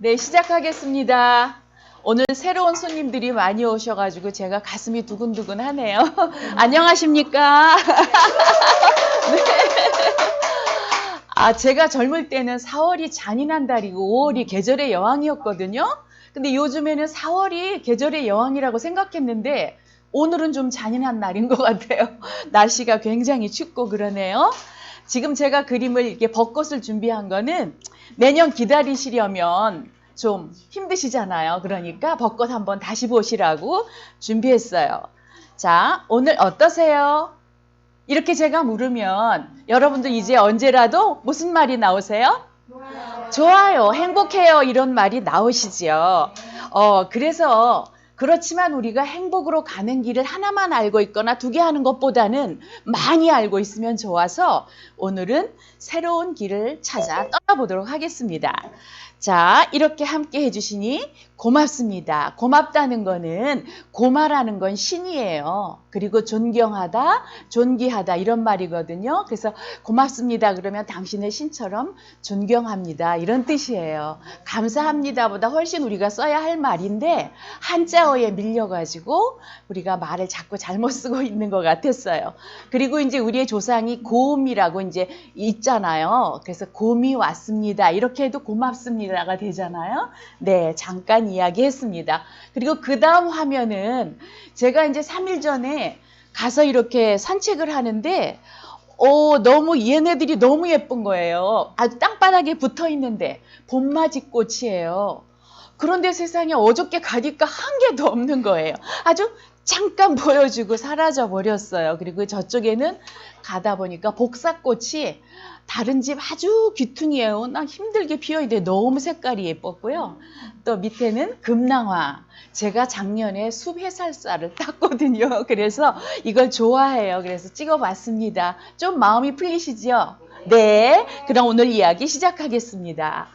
네, 시작하겠습니다. 오늘 새로운 손님들이 많이 오셔가지고 제가 가슴이 두근두근 하네요. 안녕하십니까? 네. 제가 젊을 때는 4월이 잔인한 달이고 5월이 계절의 여왕이었거든요. 근데 요즘에는 4월이 계절의 여왕이라고 생각했는데 오늘은 좀 잔인한 날인 것 같아요. 날씨가 굉장히 춥고 그러네요. 지금 제가 그림을 이렇게 벚꽃을 준비한 거는 내년 기다리시려면 좀 힘드시잖아요. 그러니까 벚꽃 한번 다시 보시라고 준비했어요. 자, 오늘 어떠세요? 이렇게 제가 물으면 여러분들 이제 언제라도 무슨 말이 나오세요? 좋아요, 행복해요 이런 말이 나오시지요. 그래서 그렇지만 우리가 행복으로 가는 길을 하나만 알고 있거나 두 개 하는 것보다는 많이 알고 있으면 좋아서 오늘은 새로운 길을 찾아 떠나보도록 하겠습니다. 자, 이렇게 함께 해주시니 고맙습니다. 고맙다는 거는 고마라는 건 신이에요. 그리고 존경하다, 존귀하다 이런 말이거든요. 그래서 고맙습니다 그러면 당신의 신처럼 존경합니다 이런 뜻이에요. 감사합니다보다 훨씬 우리가 써야 할 말인데 한자어에 밀려가지고 우리가 말을 자꾸 잘못 쓰고 있는 것 같았어요. 그리고 이제 우리의 조상이 고음이라고 이제 있잖아요. 그래서 곰이 왔습니다 이렇게 해도 고맙습니다가 되잖아요. 네, 잠깐 이야기했습니다. 그리고 그 다음 화면은 제가 이제 3일 전에 가서 이렇게 산책을 하는데 너무 얘네들이 너무 예쁜 거예요. 아주 땅바닥에 붙어 있는데 봄맞이 꽃이에요. 그런데 세상에 어저께 가니까 한 개도 없는 거예요. 아주 잠깐 보여주고 사라져 버렸어요. 그리고 저쪽에는 가다 보니까 복사꽃이 다른 집 아주 귀퉁이에요. 나 힘들게 피어있는데 너무 색깔이 예뻤고요. 또 밑에는 금낭화. 제가 작년에 숲 해살사를 땄거든요. 그래서 이걸 좋아해요. 그래서 찍어봤습니다. 좀 마음이 풀리시죠? 네. 그럼 오늘 이야기 시작하겠습니다.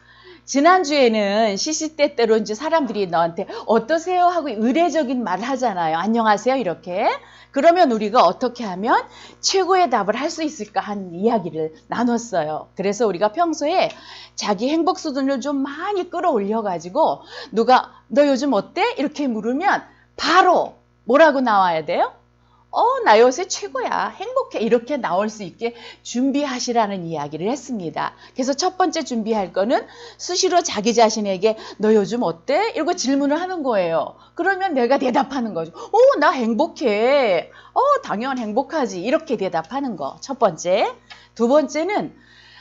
지난주에는 시시때때로 이제 사람들이 너한테 어떠세요? 하고 의례적인 말을 하잖아요. 안녕하세요. 이렇게. 그러면 우리가 어떻게 하면 최고의 답을 할 수 있을까 하는 이야기를 나눴어요. 그래서 우리가 평소에 자기 행복 수준을 좀 많이 끌어올려가지고 누가 너 요즘 어때? 이렇게 물으면 바로 뭐라고 나와야 돼요? 나 요새 최고야. 행복해. 이렇게 나올 수 있게 준비하시라는 이야기를 했습니다. 그래서 첫 번째 준비할 거는 수시로 자기 자신에게 너 요즘 어때? 이러고 질문을 하는 거예요. 그러면 내가 대답하는 거죠. 나 행복해. 당연 행복하지. 이렇게 대답하는 거. 첫 번째. 두 번째는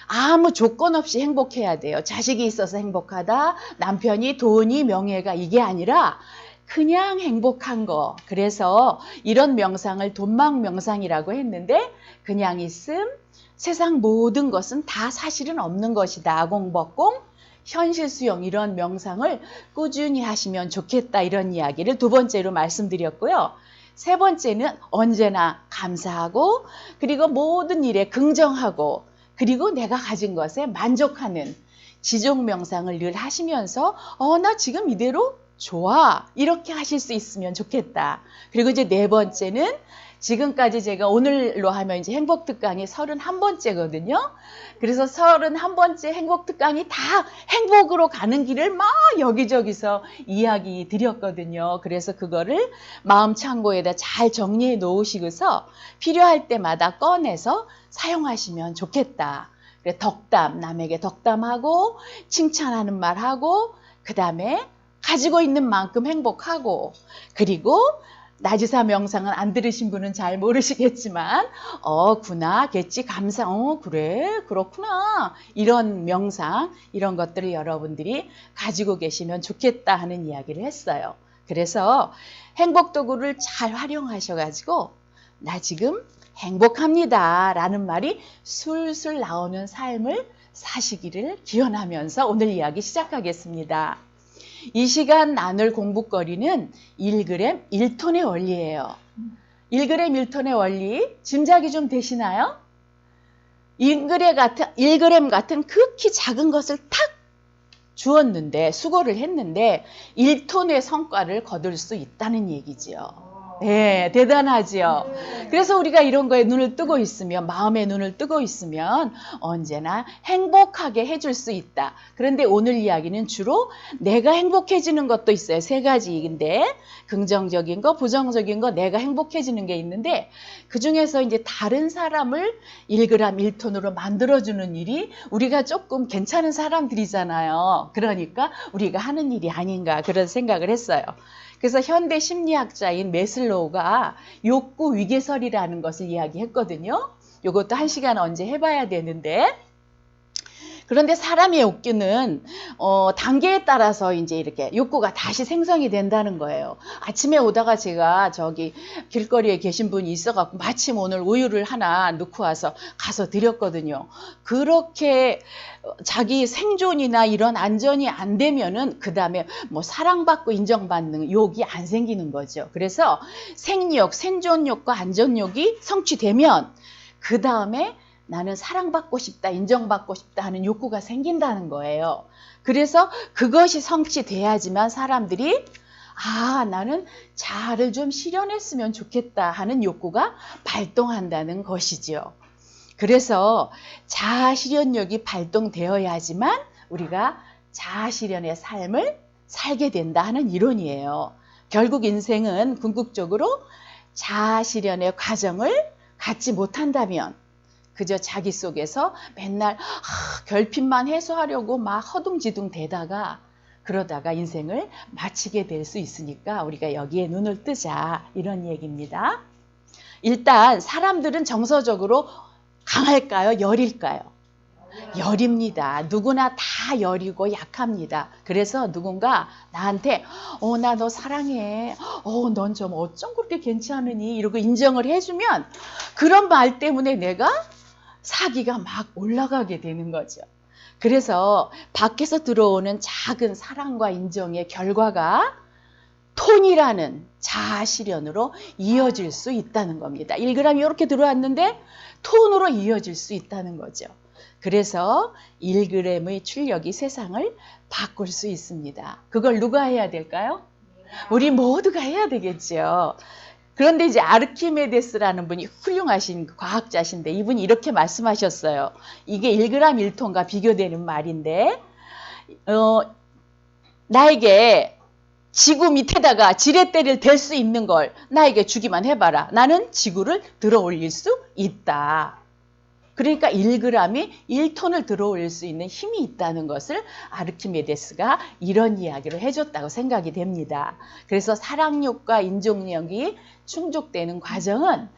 아무 조건 없이 행복해야 돼요. 자식이 있어서 행복하다. 남편이 돈이 명예가 이게 아니라 그냥 행복한 거. 그래서 이런 명상을 돈막 명상이라고 했는데 그냥 있음, 세상 모든 것은 다 사실은 없는 것이다. 공법공, 현실 수용 이런 명상을 꾸준히 하시면 좋겠다. 이런 이야기를 두 번째로 말씀드렸고요. 세 번째는 언제나 감사하고 그리고 모든 일에 긍정하고 그리고 내가 가진 것에 만족하는 지종 명상을 늘 하시면서 나 지금 이대로 좋아. 이렇게 하실 수 있으면 좋겠다. 그리고 이제 네 번째는 지금까지 제가 오늘로 하면 이제 행복 특강이 31번째거든요. 그래서 31번째 행복 특강이 다 행복으로 가는 길을 막 여기저기서 이야기 드렸거든요. 그래서 그거를 마음 창고에다 잘 정리해 놓으시고서 필요할 때마다 꺼내서 사용하시면 좋겠다. 그래, 덕담, 남에게 덕담하고 칭찬하는 말하고 그 다음에 가지고 있는 만큼 행복하고 그리고 나지사 명상은 안 들으신 분은 잘 모르시겠지만 구나, 겠지, 감사, 그래, 그렇구나 이런 명상 이런 것들을 여러분들이 가지고 계시면 좋겠다 하는 이야기를 했어요. 그래서 행복 도구를 잘 활용하셔가지고 나 지금 행복합니다 라는 말이 술술 나오는 삶을 사시기를 기원하면서 오늘 이야기 시작하겠습니다. 이 시간 나눌 공부거리는 1g 1톤의 원리예요. 1g 1톤의 원리 짐작이 좀 되시나요? 1g 같은 극히 작은 것을 탁 주었는데 수고를 했는데 1톤의 성과를 거둘 수 있다는 얘기죠. 예, 대단하지요. 그래서 우리가 이런 거에 눈을 뜨고 있으면, 마음의 눈을 뜨고 있으면 언제나 행복하게 해줄 수 있다. 그런데 오늘 이야기는 주로 내가 행복해지는 것도 있어요. 세 가지인데, 긍정적인 거, 부정적인 거, 내가 행복해지는 게 있는데, 그 중에서 이제 다른 사람을 1g 1톤으로 만들어주는 일이 우리가 조금 괜찮은 사람들이잖아요. 그러니까 우리가 하는 일이 아닌가 그런 생각을 했어요. 그래서 현대 심리학자인 메슬로우가 욕구 위계설이라는 것을 이야기했거든요. 이것도 1시간 언제 해봐야 되는데, 그런데 사람의 욕구는 단계에 따라서 이제 이렇게 욕구가 다시 생성이 된다는 거예요. 아침에 오다가 제가 저기 길거리에 계신 분이 있어갖고 마침 오늘 우유를 하나 넣고 와서 가서 드렸거든요. 그렇게 자기 생존이나 이런 안전이 안 되면은 그 다음에 뭐 사랑받고 인정받는 욕이 안 생기는 거죠. 그래서 생리욕, 생존욕과 안전욕이 성취되면 그 다음에 나는 사랑받고 싶다, 인정받고 싶다 하는 욕구가 생긴다는 거예요. 그래서 그것이 성취돼야지만 사람들이 나는 자아를 좀 실현했으면 좋겠다 하는 욕구가 발동한다는 것이죠. 그래서 자아 실현력이 발동되어야지만 우리가 자아 실현의 삶을 살게 된다 하는 이론이에요. 결국 인생은 궁극적으로 자아 실현의 과정을 갖지 못한다면 그저 자기 속에서 맨날 결핍만 해소하려고 막 허둥지둥 대다가 그러다가 인생을 마치게 될 수 있으니까 우리가 여기에 눈을 뜨자 이런 얘기입니다. 일단 사람들은 정서적으로 강할까요? 열일까요? 열입니다. 누구나 다 열이고 약합니다. 그래서 누군가 나한테 나 너 사랑해. 넌 좀 어쩜 그렇게 괜찮으니? 이러고 인정을 해주면 그런 말 때문에 내가 사기가 막 올라가게 되는 거죠. 그래서 밖에서 들어오는 작은 사랑과 인정의 결과가 톤이라는 자아 실현으로 이어질 수 있다는 겁니다. 1g 이렇게 들어왔는데 톤으로 이어질 수 있다는 거죠. 그래서 1g의 출력이 세상을 바꿀 수 있습니다. 그걸 누가 해야 될까요? 우리 모두가 해야 되겠죠. 그런데 이제 아르키메데스라는 분이 훌륭하신 과학자신데 이분이 이렇게 말씀하셨어요. 이게 1g 1톤과 비교되는 말인데 나에게 지구 밑에다가 지렛대를 댈 수 있는 걸 나에게 주기만 해봐라. 나는 지구를 들어 올릴 수 있다. 그러니까 1g이 1톤을 들어 올릴 수 있는 힘이 있다는 것을 아르키메데스가 이런 이야기를 해줬다고 생각이 됩니다. 그래서 사랑욕과 인정력이 충족되는 과정은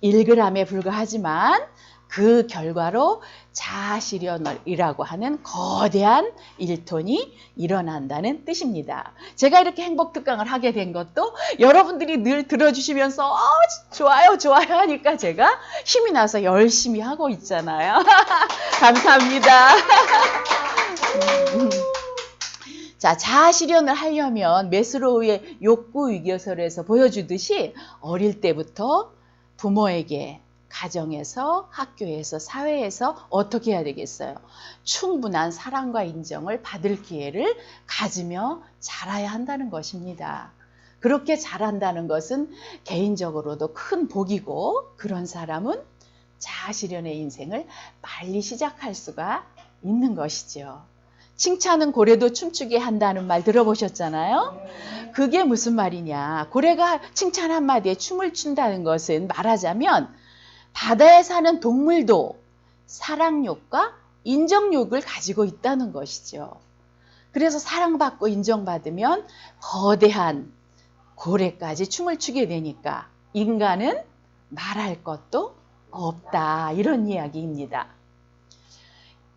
1g에 불과하지만 그 결과로 자아실현이라고 하는 거대한 1톤이 일어난다는 뜻입니다. 제가 이렇게 행복특강을 하게 된 것도 여러분들이 늘 들어주시면서 좋아요 좋아요 하니까 제가 힘이 나서 열심히 하고 있잖아요. 감사합니다. 자, 자아실현을 하려면 메슬로우의 욕구위계설에서 보여주듯이 어릴 때부터 부모에게 가정에서, 학교에서, 사회에서 어떻게 해야 되겠어요? 충분한 사랑과 인정을 받을 기회를 가지며 자라야 한다는 것입니다. 그렇게 자란다는 것은 개인적으로도 큰 복이고 그런 사람은 자아실현의 인생을 빨리 시작할 수가 있는 것이죠. 칭찬은 고래도 춤추게 한다는 말 들어보셨잖아요. 그게 무슨 말이냐. 고래가 칭찬 한마디에 춤을 춘다는 것은 말하자면 바다에 사는 동물도 사랑욕과 인정욕을 가지고 있다는 것이죠. 그래서 사랑받고 인정받으면 거대한 고래까지 춤을 추게 되니까 인간은 말할 것도 없다. 이런 이야기입니다.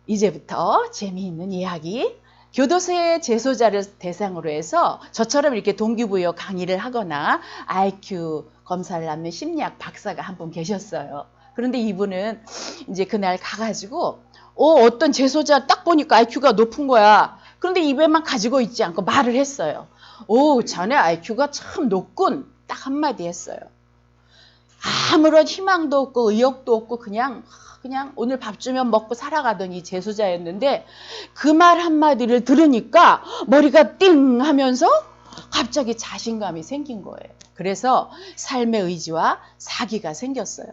이제부터 재미있는 이야기. 교도소의 재소자를 대상으로 해서 저처럼 이렇게 동기부여 강의를 하거나 IQ 검사를 받는 심리학 박사가 한 분 계셨어요. 그런데 이분은 이제 그날 가가지고 어떤 재소자 딱 보니까 IQ가 높은 거야. 그런데 입에만 가지고 있지 않고 말을 했어요. 자네 IQ가 참 높군. 딱 한마디 했어요. 아무런 희망도 없고 의욕도 없고 그냥 오늘 밥 주면 먹고 살아가던 이 재소자였는데 그 말 한마디를 들으니까 머리가 띵 하면서 갑자기 자신감이 생긴 거예요. 그래서 삶의 의지와 사기가 생겼어요.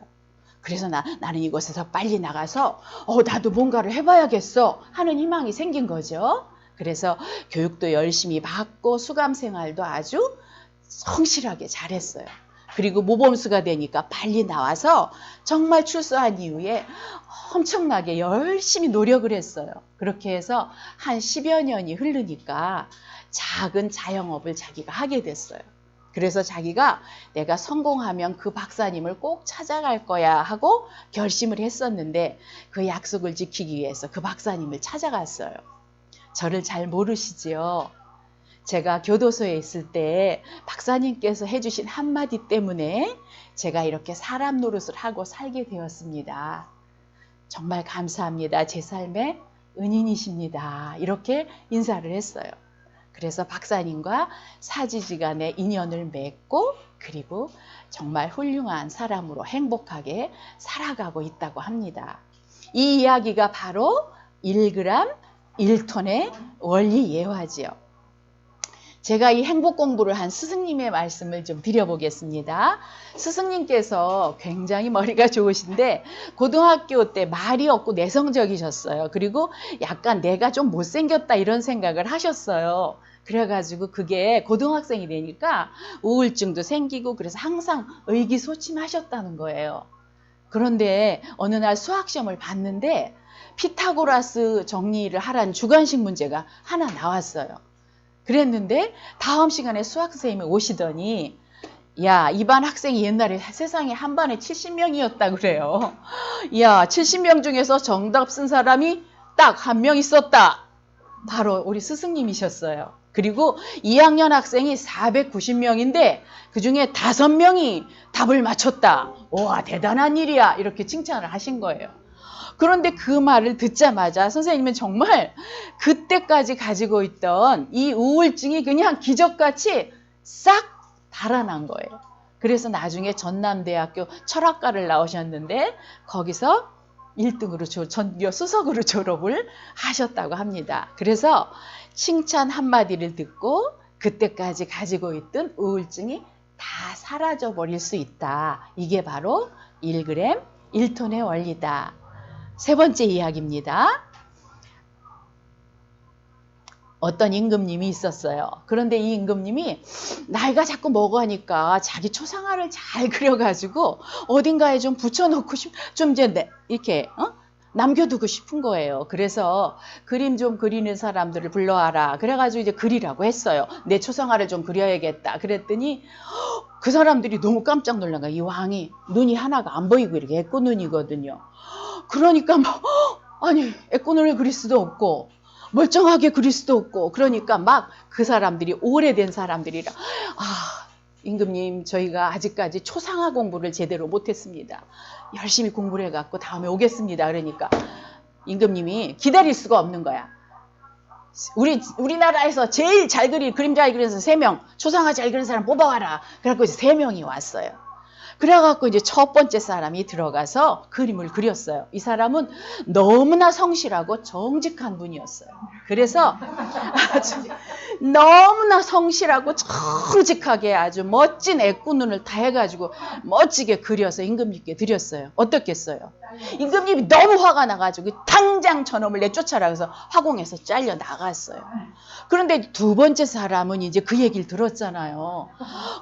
그래서 나는 이곳에서 빨리 나가서 나도 뭔가를 해봐야겠어 하는 희망이 생긴 거죠. 그래서 교육도 열심히 받고 수감 생활도 아주 성실하게 잘했어요. 그리고 모범수가 되니까 빨리 나와서 정말 출소한 이후에 엄청나게 열심히 노력을 했어요. 그렇게 해서 한 10여 년이 흐르니까 작은 자영업을 자기가 하게 됐어요. 그래서 자기가 내가 성공하면 그 박사님을 꼭 찾아갈 거야 하고 결심을 했었는데 그 약속을 지키기 위해서 그 박사님을 찾아갔어요. 저를 잘 모르시지요? 제가 교도소에 있을 때 박사님께서 해주신 한마디 때문에 제가 이렇게 사람 노릇을 하고 살게 되었습니다. 정말 감사합니다. 제 삶의 은인이십니다. 이렇게 인사를 했어요. 그래서 박사님과 사지지간의 인연을 맺고 그리고 정말 훌륭한 사람으로 행복하게 살아가고 있다고 합니다. 이 이야기가 바로 1g 1톤의 원리 예화지요. 제가 이 행복 공부를 한 스승님의 말씀을 좀 드려보겠습니다. 스승님께서 굉장히 머리가 좋으신데 고등학교 때 말이 없고 내성적이셨어요. 그리고 약간 내가 좀 못생겼다 이런 생각을 하셨어요. 그래가지고 그게 고등학생이 되니까 우울증도 생기고 그래서 항상 의기소침하셨다는 거예요. 그런데 어느 날 수학시험을 봤는데 피타고라스 정리를 하라는 주관식 문제가 하나 나왔어요. 그랬는데 다음 시간에 수학 선생님이 오시더니 야, 이 반 학생이 옛날에 세상에 한 반에 70명이었다 그래요. 야, 70명 중에서 정답 쓴 사람이 딱 한 명 있었다. 바로 우리 스승님이셨어요. 그리고 2학년 학생이 490명인데 그중에 5명이 답을 맞췄다. 와, 대단한 일이야. 이렇게 칭찬을 하신 거예요. 그런데 그 말을 듣자마자 선생님은 정말 그때까지 가지고 있던 이 우울증이 그냥 기적같이 싹 달아난 거예요. 그래서 나중에 전남대학교 철학과를 나오셨는데 거기서 1등으로 전교 수석으로 졸업을 하셨다고 합니다. 그래서 칭찬 한마디를 듣고 그때까지 가지고 있던 우울증이 다 사라져 버릴 수 있다. 이게 바로 1g 1톤의 원리다. 세 번째 이야기입니다. 어떤 임금님이 있었어요. 그런데 이 임금님이 나이가 자꾸 먹으니까 자기 초상화를 잘 그려가지고 어딘가에 좀 붙여놓고 좀 이제 이렇게 남겨두고 싶은 거예요. 그래서 그림 좀 그리는 사람들을 불러와라. 그래가지고 이제 그리라고 했어요. 내 초상화를 좀 그려야겠다. 그랬더니 그 사람들이 너무 깜짝 놀란 거야. 이 왕이 눈이 하나가 안 보이고 이렇게 애꾸눈이거든요. 그러니까 아니 애꾸눈을 그릴 수도 없고 멀쩡하게 그릴 수도 없고 그러니까 막 그 사람들이 오래된 사람들이라 임금님 저희가 아직까지 초상화 공부를 제대로 못했습니다. 열심히 공부를 해갖고 다음에 오겠습니다. 그러니까 임금님이 기다릴 수가 없는 거야. 우리나라에서 제일 잘 그림 잘 그려서 3명 초상화 잘 그리는 사람 뽑아와라. 그래갖고 이제 3명이 왔어요. 그래갖고 이제 첫 번째 사람이 들어가서 그림을 그렸어요. 이 사람은 너무나 성실하고 정직한 분이었어요. 그래서 아주 너무나 성실하고 정직하게 아주 멋진 애꾸눈을 다 해가지고 멋지게 그려서 임금님께 드렸어요. 어떻겠어요? 임금님이 너무 화가 나가지고 당장 저놈을 내쫓아라 그래서 화공에서 잘려 나갔어요. 그런데 두 번째 사람은 이제 그 얘기를 들었잖아요.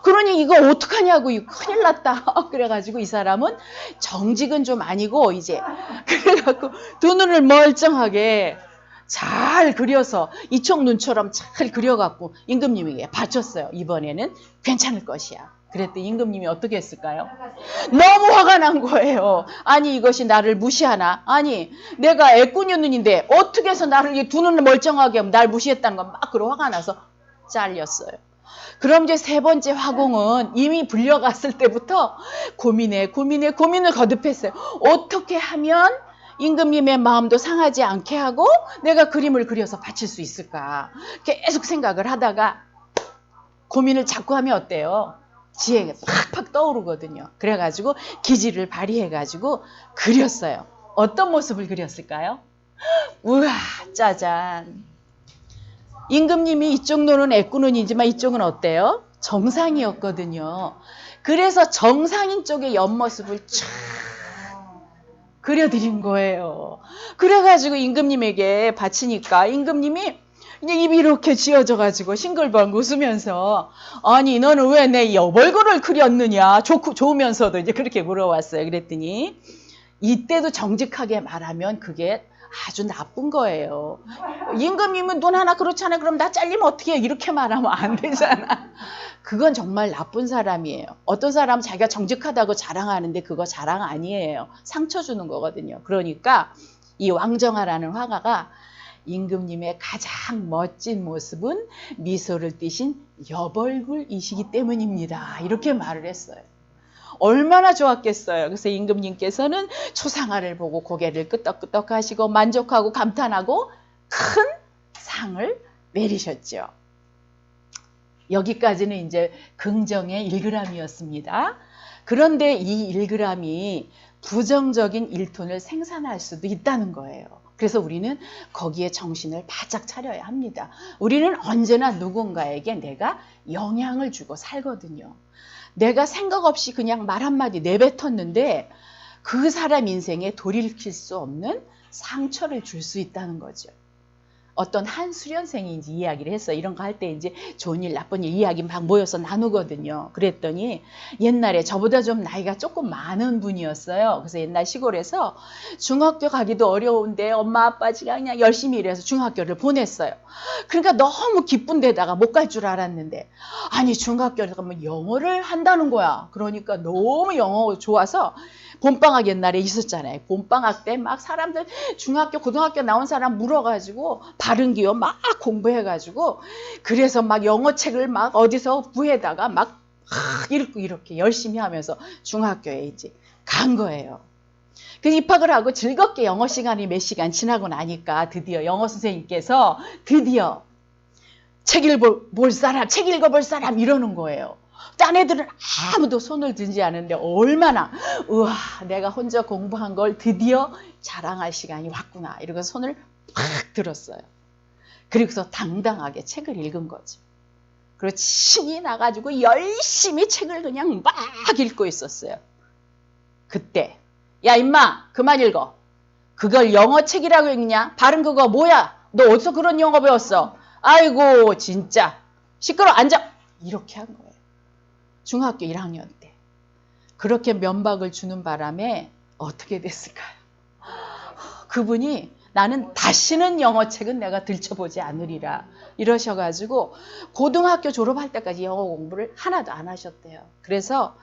그러니 이거 어떡하냐고 이거 큰일 났다. 그래가지고 이 사람은 정직은 좀 아니고 이제 그래갖고 두 눈을 멀쩡하게 잘 그려서 이쪽 눈처럼 잘 그려갖고 임금님에게 바쳤어요. 이번에는 괜찮을 것이야. 그랬더니 임금님이 어떻게 했을까요? 너무 화가 난 거예요. 아니 이것이 나를 무시하나? 아니 내가 애꾸눈인데 어떻게 해서 나를 두 눈을 멀쩡하게 하면 날 무시했다는 건 막 그러 화가 나서 잘렸어요. 그럼 이제 세 번째 화공은 이미 불려갔을 때부터 고민을 거듭했어요. 어떻게 하면 임금님의 마음도 상하지 않게 하고 내가 그림을 그려서 바칠 수 있을까? 계속 생각을 하다가 고민을 자꾸 하면 어때요? 지혜가 팍팍 떠오르거든요. 그래가지고 기질을 발휘해가지고 그렸어요. 어떤 모습을 그렸을까요? 우와 짜잔. 임금님이 이쪽 눈은 애꾸눈이지만 이쪽은 어때요? 정상이었거든요. 그래서 정상인 쪽의 옆모습을 쫙 그려드린 거예요. 그래가지고 임금님에게 바치니까 임금님이 그냥 입이 이렇게 지어져가지고 싱글벙글 웃으면서 아니 너는 왜 내 여벌구를 그렸느냐 좋으면서도 이제 그렇게 물어봤어요. 그랬더니 이때도 정직하게 말하면 그게 아주 나쁜 거예요. 임금님은 눈 하나 그렇잖아요. 그럼 나 잘리면 어떻게 해? 이렇게 말하면 안 되잖아. 그건 정말 나쁜 사람이에요. 어떤 사람은 자기가 정직하다고 자랑하는데 그거 자랑 아니에요. 상처 주는 거거든요. 그러니까 이 왕정하라는 화가가 임금님의 가장 멋진 모습은 미소를 띠신 여벌굴이시기 때문입니다. 이렇게 말을 했어요. 얼마나 좋았겠어요. 그래서 임금님께서는 초상화를 보고 고개를 끄덕끄덕 하시고 만족하고 감탄하고 큰 상을 내리셨죠. 여기까지는 이제 긍정의 1g이었습니다. 그런데 이 1g이 부정적인 1톤을 생산할 수도 있다는 거예요. 그래서 우리는 거기에 정신을 바짝 차려야 합니다. 우리는 언제나 누군가에게 내가 영향을 주고 살거든요. 내가 생각 없이 그냥 말 한마디 내뱉었는데 그 사람 인생에 돌이킬 수 없는 상처를 줄 수 있다는 거죠. 어떤 한 수련생이 이제 이야기를 했어요. 이런 거 할 때 이제 좋은 일, 나쁜 일 이야기 막 모여서 나누거든요. 그랬더니 옛날에 저보다 좀 나이가 조금 많은 분이었어요. 그래서 옛날 시골에서 중학교 가기도 어려운데 엄마 아빠가 그냥 열심히 일해서 중학교를 보냈어요. 그러니까 너무 기쁜 데다가 못 갈 줄 알았는데 아니 중학교에 가면 영어를 한다는 거야. 그러니까 너무 영어 좋아서 봄방학 옛날에 있었잖아요. 봄방학 때 막 사람들 중학교, 고등학교 나온 사람 물어가지고 바른 기호 막 공부해가지고 그래서 막 영어책을 막 어디서 구해다가 막 이렇게 열심히 하면서 중학교에 이제 간 거예요. 그래서 입학을 하고 즐겁게 영어 시간이 몇 시간 지나고 나니까 드디어 영어 선생님께서 드디어 책 읽어볼 사람 이러는 거예요. 딴 애들은 아무도 손을 들지 않는데 얼마나 우와 내가 혼자 공부한 걸 드디어 자랑할 시간이 왔구나 이러고 손을 팍 들었어요. 그리고서 당당하게 책을 읽은 거죠. 그리고 신이 나가지고 열심히 책을 그냥 막 읽고 있었어요. 그때 야 임마 그만 읽어. 그걸 영어책이라고 읽냐? 발음 그거 뭐야? 너 어디서 그런 영어 배웠어? 아이고 진짜 시끄러 앉아. 이렇게 한 거예요. 중학교 1학년 때. 그렇게 면박을 주는 바람에 어떻게 됐을까요? 그분이 나는 다시는 영어책은 내가 들춰보지 않으리라 이러셔가지고 고등학교 졸업할 때까지 영어 공부를 하나도 안 하셨대요. 그래서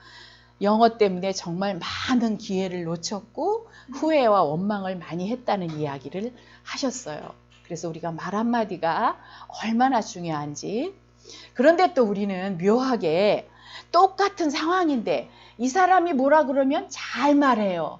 영어 때문에 정말 많은 기회를 놓쳤고 후회와 원망을 많이 했다는 이야기를 하셨어요. 그래서 우리가 말 한마디가 얼마나 중요한지. 그런데 또 우리는 묘하게 똑같은 상황인데 이 사람이 뭐라 그러면 잘 말해요.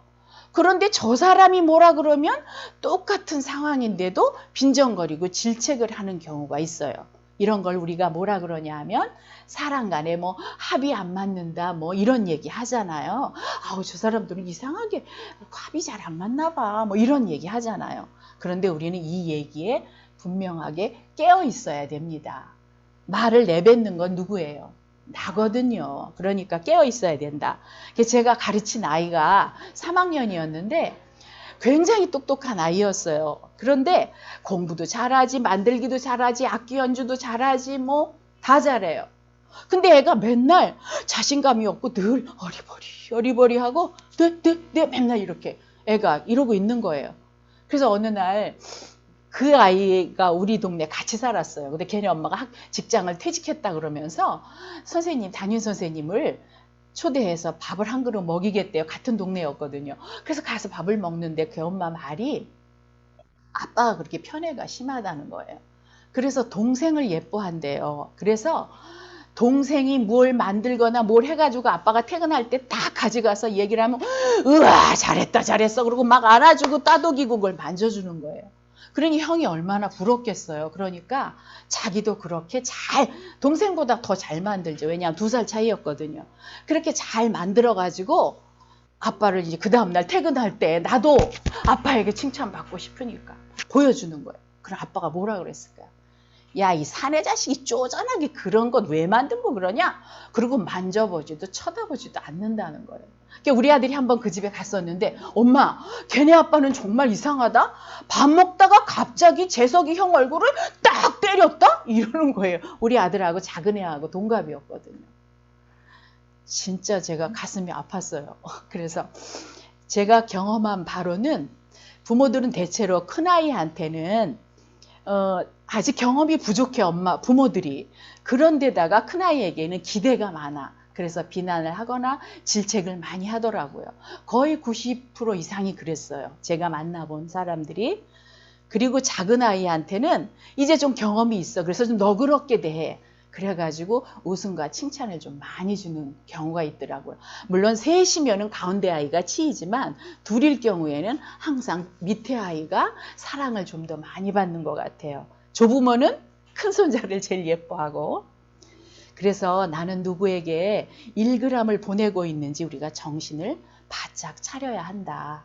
그런데 저 사람이 뭐라 그러면 똑같은 상황인데도 빈정거리고 질책을 하는 경우가 있어요. 이런 걸 우리가 뭐라 그러냐 하면 사람 간에 뭐 합이 안 맞는다 뭐 이런 얘기 하잖아요. 아우 저 사람들은 이상하게 합이 잘 안 맞나 봐 뭐 이런 얘기 하잖아요. 그런데 우리는 이 얘기에 분명하게 깨어 있어야 됩니다. 말을 내뱉는 건 누구예요? 나거든요. 그러니까 깨어 있어야 된다. 제가 가르친 아이가 3학년이었는데 굉장히 똑똑한 아이였어요. 그런데 공부도 잘하지, 만들기도 잘하지, 악기 연주도 잘하지, 뭐 다 잘해요. 근데 애가 맨날 자신감이 없고 늘 어리버리하고 네 맨날 이렇게 애가 이러고 있는 거예요. 그래서 어느 날 그 아이가 우리 동네 같이 살았어요. 근데 걔네 엄마가 직장을 퇴직했다 그러면서 담임 선생님을 초대해서 밥을 한 그릇 먹이겠대요. 같은 동네였거든요. 그래서 가서 밥을 먹는데 그 엄마 말이 아빠가 그렇게 편애가 심하다는 거예요. 그래서 동생을 예뻐한대요. 그래서 동생이 뭘 만들거나 뭘 해가지고 아빠가 퇴근할 때 딱 가져가서 얘기를 하면 우와 잘했어 그러고 막 안아주고 따독이고 그걸 만져주는 거예요. 그러니 형이 얼마나 부럽겠어요. 그러니까 자기도 그렇게 동생보다 더 잘 만들죠. 왜냐하면 2살 차이였거든요. 그렇게 잘 만들어가지고 아빠를 이제 그 다음날 퇴근할 때 나도 아빠에게 칭찬받고 싶으니까 보여주는 거예요. 그럼 아빠가 뭐라 그랬을까요? 야, 이 사내 자식이 쪼잔하게 그런 것 왜 만들고 그러냐? 그리고 만져보지도 쳐다보지도 않는다는 거예요. 그러니까 우리 아들이 한번 그 집에 갔었는데, 엄마, 걔네 아빠는 정말 이상하다? 밥 먹다가 갑자기 재석이 형 얼굴을 딱 때렸다? 이러는 거예요. 우리 아들하고 작은 애하고 동갑이었거든요. 진짜 제가 가슴이 아팠어요. 그래서 제가 경험한 바로는 부모들은 대체로 큰아이한테는 아직 경험이 부족해, 부모들이. 그런데다가 큰아이에게는 기대가 많아. 그래서 비난을 하거나 질책을 많이 하더라고요. 거의 90% 이상이 그랬어요. 제가 만나본 사람들이. 그리고 작은 아이한테는 이제 좀 경험이 있어. 그래서 좀 너그럽게 대해. 그래가지고 웃음과 칭찬을 좀 많이 주는 경우가 있더라고요. 물론 셋이면은 가운데 아이가 치이지만 둘일 경우에는 항상 밑에 아이가 사랑을 좀 더 많이 받는 것 같아요. 조부모는 큰 손자를 제일 예뻐하고. 그래서 나는 누구에게 1g을 보내고 있는지 우리가 정신을 바짝 차려야 한다.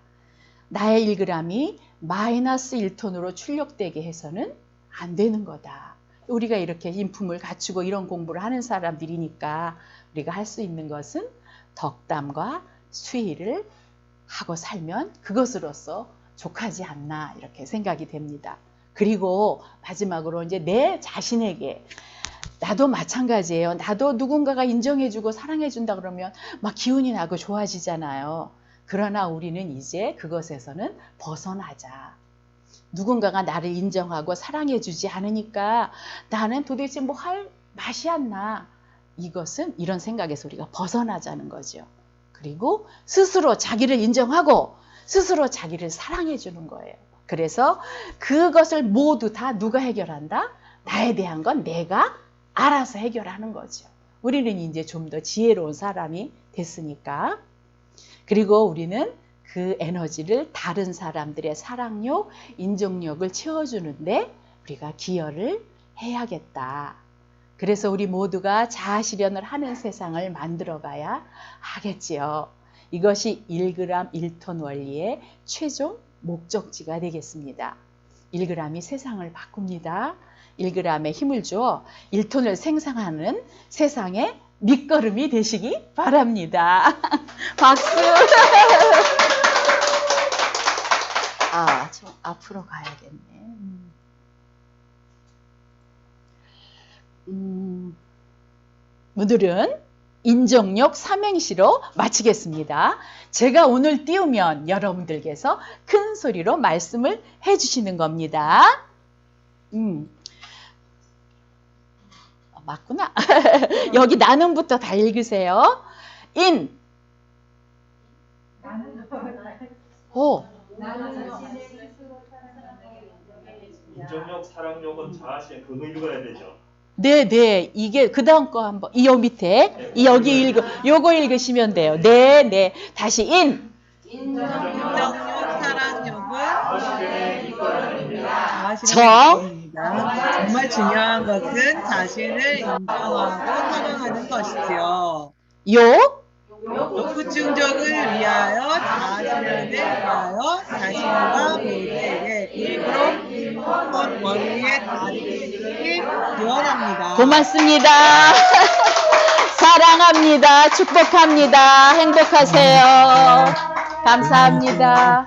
나의 1g이 마이너스 1톤으로 출력되게 해서는 안 되는 거다. 우리가 이렇게 인품을 갖추고 이런 공부를 하는 사람들이니까 우리가 할 수 있는 것은 덕담과 수의를 하고 살면 그것으로서 족하지 않나 이렇게 생각이 됩니다. 그리고 마지막으로 이제 내 자신에게 나도 마찬가지예요. 나도 누군가가 인정해주고 사랑해준다 그러면 막 기운이 나고 좋아지잖아요. 그러나 우리는 이제 그것에서는 벗어나자. 누군가가 나를 인정하고 사랑해주지 않으니까 나는 도대체 뭐 할 맛이 안 나. 이것은 이런 생각에서 우리가 벗어나자는 거죠. 그리고 스스로 자기를 인정하고 스스로 자기를 사랑해주는 거예요. 그래서 그것을 모두 다 누가 해결한다? 나에 대한 건 내가 알아서 해결하는 거죠. 우리는 이제 좀 더 지혜로운 사람이 됐으니까. 그리고 우리는 그 에너지를 다른 사람들의 사랑력, 인정력을 채워주는데 우리가 기여를 해야겠다. 그래서 우리 모두가 자아실현을 하는 세상을 만들어가야 하겠지요. 이것이 1g 1톤 원리의 최종 목적지가 되겠습니다. 1g이 세상을 바꿉니다. 1g에 힘을 주어 1톤을 생산하는 세상의 밑거름이 되시기 바랍니다. 박수! 좀 앞으로 가야겠네. 오늘은 인정력 삼행시로 마치겠습니다. 제가 오늘 띄우면 여러분들께서 큰 소리로 말씀을 해주시는 겁니다. 맞구나. 여기 나는부터 다 읽으세요. 인정력, 사랑력은 자아실현 그거 읽어야 되죠. 네. 이게 그 다음 거 한번 이 밑에 여기 요거 읽으시면 돼요. 네. 다시 인정력, 사랑력은 자아실현의 정. 이끌어냅니다. 정말 중요한 것은 자신을 인정하고 사랑하는 것이지요. 욕구 충족을 위하여 자아실현을 위하여 자신과 모두에게 1g 원리에 다르게 기원합니다. 고맙습니다. 사랑합니다. 축복합니다. 행복하세요. 감사합니다.